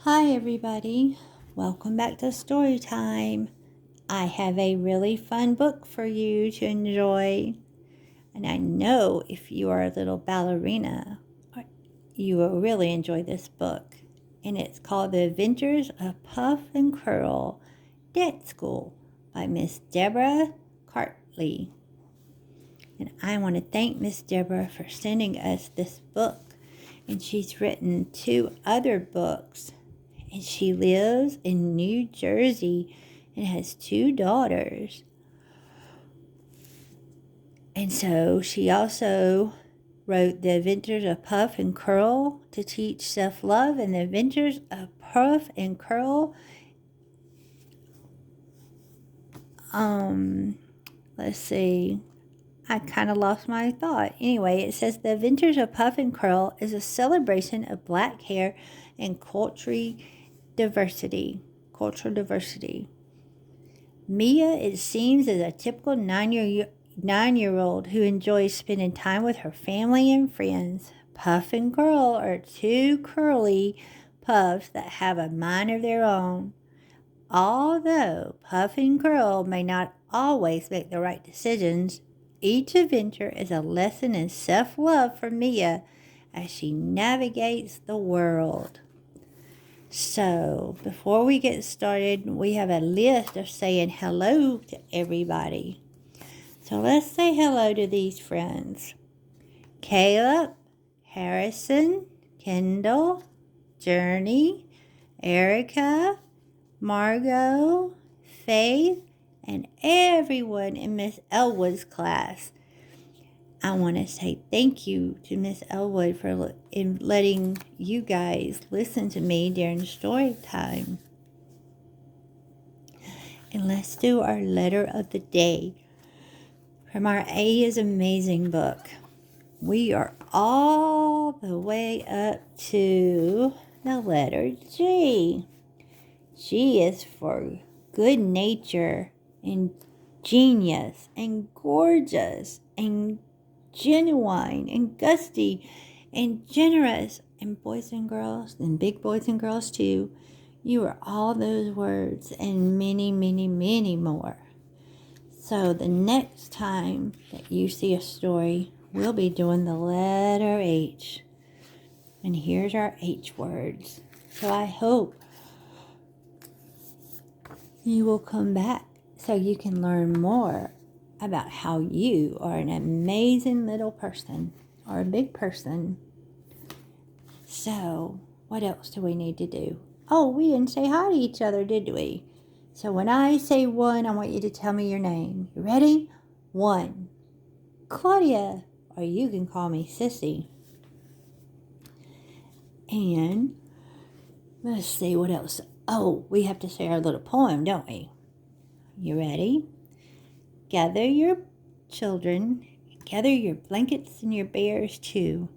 Hi, everybody. Welcome back to Story Time. I have a really fun book for you to enjoy. And I know if you are a little ballerina, you will really enjoy this book. And it's called The Adventures of Puff and Curl Dance School by Miss Deborah Cartley. And I want to thank Miss Deborah for sending us this book. And she's written 2 other books. And she lives in New Jersey and has 2 daughters. And so she also wrote The Adventures of Puff and Curl to teach self-love, and The Adventures of Puff and Curl. Let's see. I kind of lost my thought. Anyway, it says The Adventures of Puff and Curl is a celebration of black hair and cultural diversity. Mia, it seems, is a typical 9-year-old who enjoys spending time with her family and friends. Puff and Curl are 2 curly puffs that have a mind of their own. Although Puff and Curl may not always make the right decisions, each adventure is a lesson in self-love for Mia as she navigates the world. So, before we get started, we have a list of saying hello to everybody. So, let's say hello to these friends: Caleb, Harrison, Kendall, Journey, Erica, Margot, Faith, and everyone in Miss Elwood's class. I want to say thank you to Miss Elwood for letting you guys listen to me during story time. And let's do our letter of the day from our A is Amazing book. We are all the way up to the letter G. G is for good nature and genius and gorgeous and genuine and gusty and generous, and boys and girls, and big boys and girls too. You are all those words and many, many, many more. So the next time that you see a story, we'll be doing the letter H. And here's our H words. So I hope you will come back so you can learn more about how you are an amazing little person or a big person. So, what else do we need to do? Oh, we didn't say hi to each other, did we? So when I say 1, I want you to tell me your name. You ready? 1. Claudia, or you can call me Sissy. And let's see what else. Oh, we have to say our little poem, don't we? You ready? Gather your children, gather your blankets and your bears too,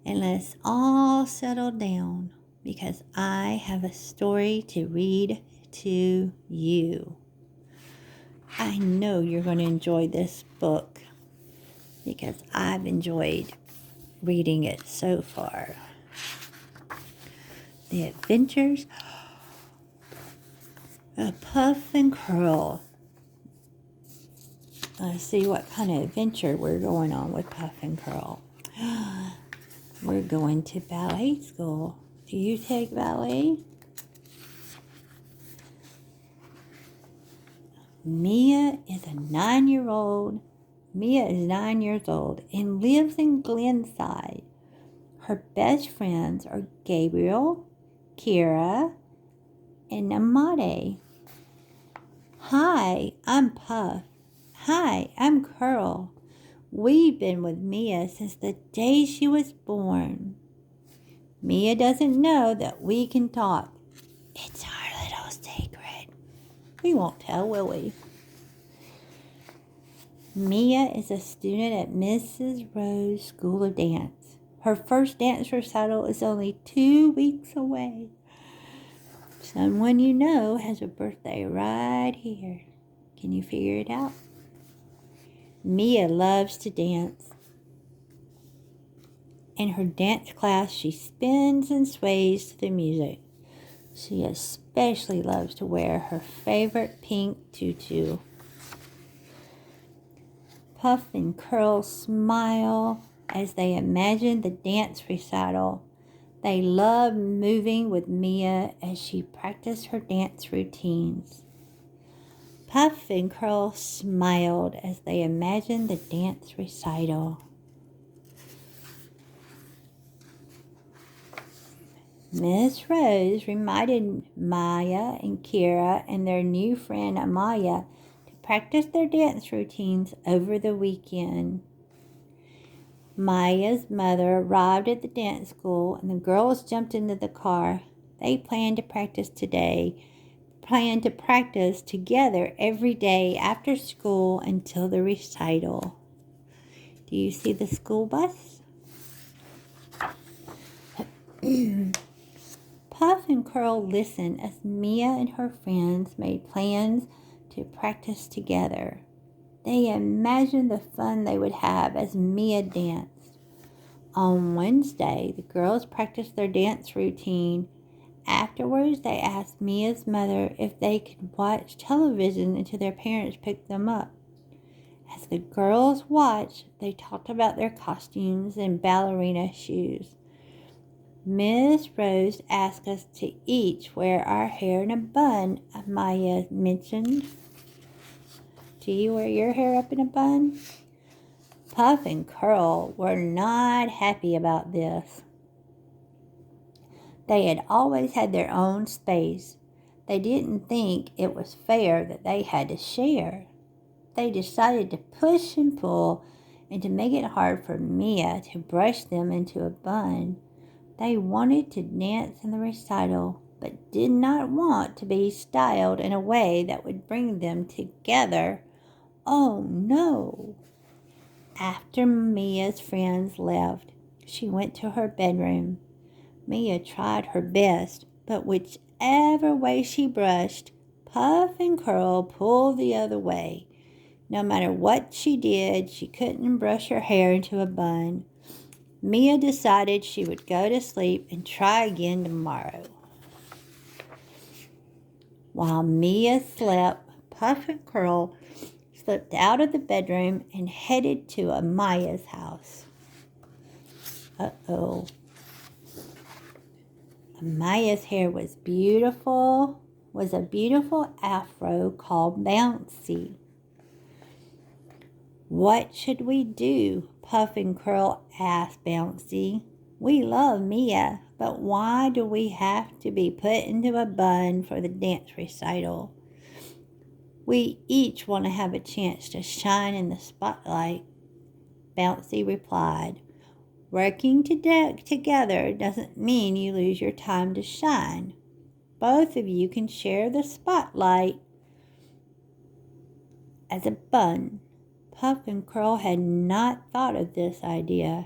and let's all settle down because I have a story to read to you. I know you're going to enjoy this book because I've enjoyed reading it so far. The Adventures of Puff and Curl. Let's see what kind of adventure we're going on with Puff and Curl. We're going to ballet school. Do you take ballet? Mia is 9 years old and lives in Glenside. Her best friends are Gabriel, Kira, and Amade. Hi, I'm Puff. Hi, I'm Curl. We've been with Mia since the day she was born. Mia doesn't know that we can talk. It's our little secret. We won't tell, will we? Mia is a student at Mrs. Rose School of Dance. Her first dance recital is only 2 weeks away. Someone you know has a birthday right here. Can you figure it out? Mia loves to dance. In her dance class, she spins and sways to the music. She especially loves to wear her favorite pink tutu. Puff and Curl smile as they imagine the dance recital. They love moving with Mia as she practiced her dance routines. Puff and Curl smiled as they imagined the dance recital. Miss Rose reminded Maya and Kira and their new friend Amaya to practice their dance routines over the weekend. Maya's mother arrived at the dance school and the girls jumped into the car. They planned to practice together every day after school until the recital. Do you see the school bus? Puff and Curl listened as Mia and her friends made plans to practice together. They imagined the fun they would have as Mia danced. On Wednesday, the girls practiced their dance routine. Afterwards, they asked Mia's mother if they could watch television until their parents picked them up. As the girls watched, they talked about their costumes and ballerina shoes. Miss Rose asked us to each wear our hair in a bun, Maya mentioned. Do you wear your hair up in a bun? Puff and Curl were not happy about this. They had always had their own space. They didn't think it was fair that they had to share. They decided to push and pull and to make it hard for Mia to brush them into a bun. They wanted to dance in the recital, but did not want to be styled in a way that would bring them together. Oh no! After Mia's friends left, she went to her bedroom. Mia tried her best, but whichever way she brushed, Puff and Curl pulled the other way. No matter what she did, she couldn't brush her hair into a bun. Mia decided she would go to sleep and try again tomorrow. While Mia slept, Puff and Curl slipped out of the bedroom and headed to Amaya's house. Uh-oh. Amaya's hair was a beautiful afro called Bouncy. What should we do? Puff and Curl asked Bouncy. We love Mia, but why do we have to be put into a bun for the dance recital? We each want to have a chance to shine in the spotlight. Bouncy replied, working together doesn't mean you lose your time to shine. Both of you can share the spotlight as a bun. Puff and Curl had not thought of this idea.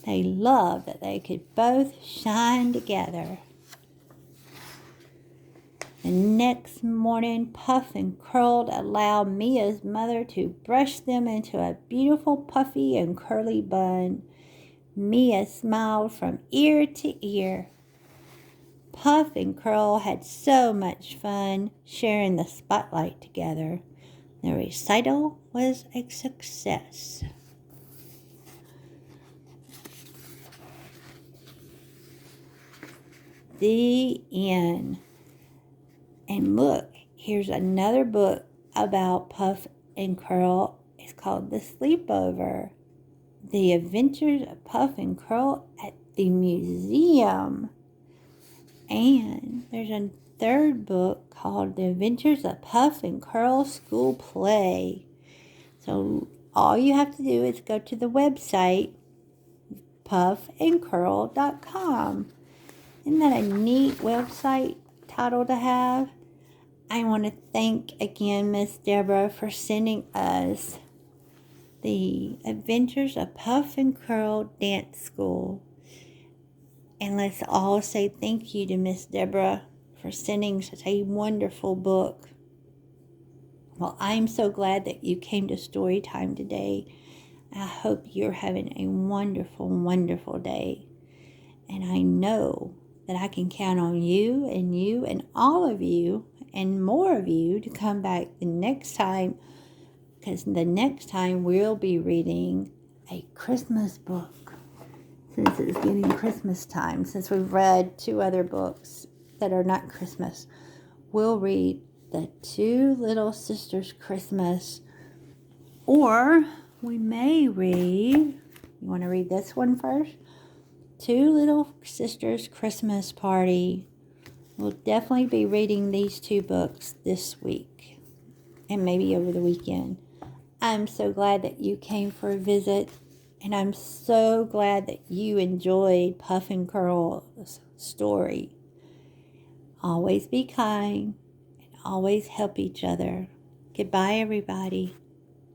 They loved that they could both shine together. The next morning, Puff and Curl allowed Mia's mother to brush them into a beautiful puffy and curly bun. Mia smiled from ear to ear. Puff and Curl had so much fun sharing the spotlight together. The recital was a success. The end. And look, here's another book about Puff and Curl. It's called The Sleepover. The Adventures of Puff and Curl at the Museum. And there's a third book called The Adventures of Puff and Curl School Play. So all you have to do is go to the website, puffandcurl.com. Isn't that a neat website title to have? I want to thank again Miss Deborah for sending us The Adventures of Puff and Curl Dance School. And let's all say thank you to Miss Deborah for sending such a wonderful book. Well, I'm so glad that you came to story time today. I hope you're having a wonderful, wonderful day. And I know that I can count on you and all of you and more of you to come back the next time, because the next time we'll be reading a Christmas book. Since it's getting Christmas time, since we've read 2 other books that are not Christmas, we'll read The Two Little Sisters Christmas, or we may read, you want to read this one first? Two Little Sisters Christmas Party. We'll definitely be reading these 2 books this week and maybe over the weekend. I'm so glad that you came for a visit, and I'm so glad that you enjoyed Puff and Curl's story. Always be kind and always help each other. Goodbye, everybody.